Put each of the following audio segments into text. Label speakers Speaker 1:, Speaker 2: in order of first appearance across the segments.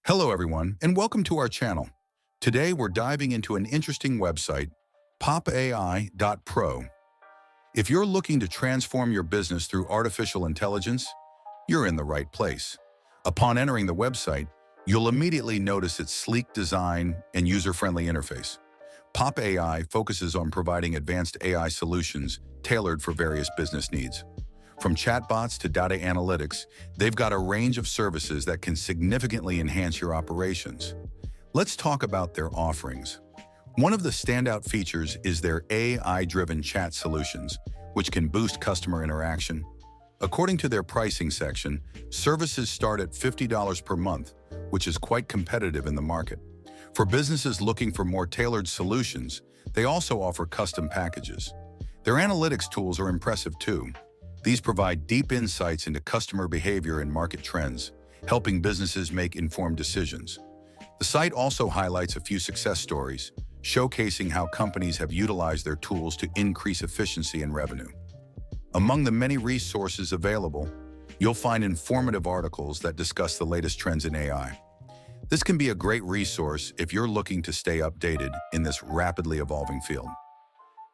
Speaker 1: Hello everyone, and welcome to our channel. Today we're diving into an interesting website, popai.pro. If you're looking to transform your business through artificial intelligence, you're in the right place. Upon entering the website, you'll immediately notice its sleek design and user-friendly interface. Pop AI focuses on providing advanced AI solutions tailored for various business needs. From chatbots to data analytics, they've got a range of services that can significantly enhance your operations. Let's talk about their offerings. One of the standout features is their AI-driven chat solutions, which can boost customer interaction. According to their pricing section, services start at $50 per month, which is quite competitive in the market. For businesses looking for more tailored solutions, they also offer custom packages. Their analytics tools are impressive too. These provide deep insights into customer behavior and market trends, helping businesses make informed decisions. The site also highlights a few success stories, showcasing how companies have utilized their tools to increase efficiency and revenue. Among the many resources available, you'll find informative articles that discuss the latest trends in AI. This can be a great resource if you're looking to stay updated in this rapidly evolving field.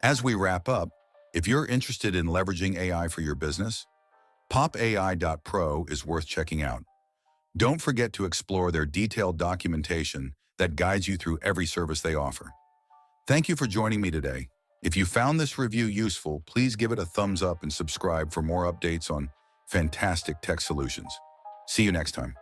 Speaker 1: As we wrap up, if you're interested in leveraging AI for your business, popai.pro is worth checking out. Don't forget to explore their detailed documentation that guides you through every service they offer. Thank you for joining me today. If you found this review useful, please give it a thumbs up and subscribe for more updates on fantastic tech solutions. See you next time.